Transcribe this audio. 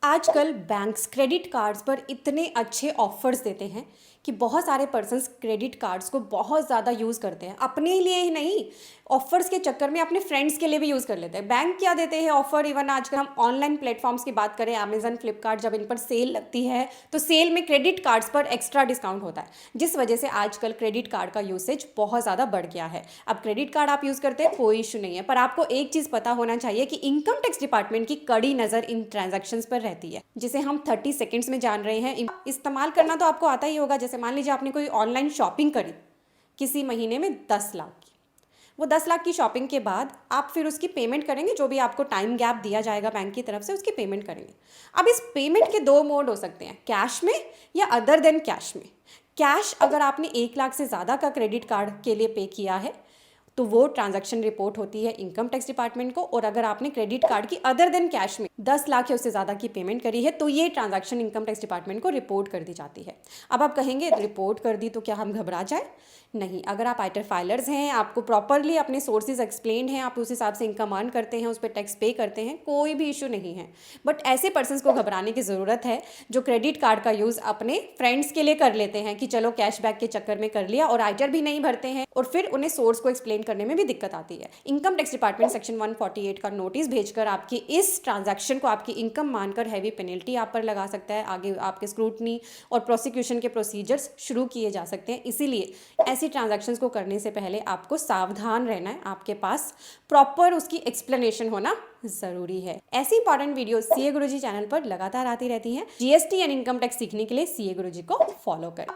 आजकल banks credit cards पर इतने अच्छे ऑफर्स देते हैं कि बहुत सारे पर्सन्स क्रेडिट कार्ड्स को बहुत ज़्यादा यूज़ करते हैं, अपने लिए ही नहीं, ऑफर्स के चक्कर में अपने फ्रेंड्स के लिए भी यूज़ कर लेते हैं। बैंक क्या देते हैं ऑफर, इवन आजकल हम ऑनलाइन प्लेटफॉर्म्स की बात करें, अमेजन, फ्लिपकार्ट, जब इन पर सेल लगती है तो सेल में क्रेडिट कार्ड्स पर एक्स्ट्रा डिस्काउंट होता है, जिस वजह से आजकल क्रेडिट कार्ड का यूसेज बहुत ज़्यादा बढ़ गया है। अब क्रेडिट कार्ड आप यूज़ करते हैं, कोई इशू नहीं है, पर आपको एक चीज़ पता होना चाहिए कि इनकम टैक्स डिपार्टमेंट की कड़ी नज़र इन ट्रांजैक्शंस पर रहती है, जिसे हम 30 सेकेंड्स में जान रहे हैं। इस्तेमाल करना तो आपको आता ही होगा। जैसे मान लीजिए आपने कोई ऑनलाइन शॉपिंग करी किसी महीने में 10 लाख की, वो 10 लाख की शॉपिंग के बाद आप फिर उसकी पेमेंट करेंगे, जो भी आपको टाइम गैप दिया जाएगा बैंक की तरफ से उसकी पेमेंट करेंगे। अब इस पेमेंट के दो मोड हो सकते हैं, कैश में या अदर देन कैश में। कैश अगर आपने 1 लाख से ज़्यादा का क्रेडिट कार्ड के लिए पे किया है तो वो ट्रांजैक्शन रिपोर्ट होती है इनकम टैक्स डिपार्टमेंट को, और अगर आपने क्रेडिट कार्ड की अदर देन कैश में 10 लाख या उससे ज़्यादा की पेमेंट करी है तो ये ट्रांजैक्शन इनकम टैक्स डिपार्टमेंट को रिपोर्ट कर दी जाती है। अब आप कहेंगे रिपोर्ट कर दी तो क्या हम घबरा जाए? नहीं, अगर आप आईटर फाइलर्स हैं, आपको प्रॉपरली अपने सोर्सेज एक्सप्लेन हैं, आप उस हिसाब से इनकम अर्न करते हैं, उस पर टैक्स पे करते हैं, कोई भी इशू नहीं है। बट ऐसे पर्सन्स को घबराने की ज़रूरत है जो क्रेडिट कार्ड का यूज़ अपने फ्रेंड्स के लिए कर लेते हैं कि चलो कैशबैक के चक्कर में कर लिया, और आईटर भी नहीं भरते हैं और फिर उन्हें सोर्स को एक्सप्लेन करने में भी दिक्कत आती है। इनकम टैक्स डिपार्टमेंट सेक्शन 148 का नोटिस भेजकर आपकी इस ट्रांजैक्शन को आपकी इनकम मानकर हैवी पेनल्टी आप पर लगा सकता है। आगे आपके स्क्रूटनी और प्रोसिक्यूशन के प्रोसीजर्स शुरू किए जा सकते हैं। इसीलिए ऐसी ट्रांजैक्शंस को करने से पहले आपको सावधान रहना है, आपके पास प्रॉपर उसकी एक्सप्लेनेशन होना ज़रूरी है। ऐसी इंपॉर्टेंट वीडियो सीए गुरुजी चैनल पर लगातार आती रहती हैं। जीएसटी एंड इनकम टैक्स सीखने के लिए सीए गुरुजी को फॉलो करें।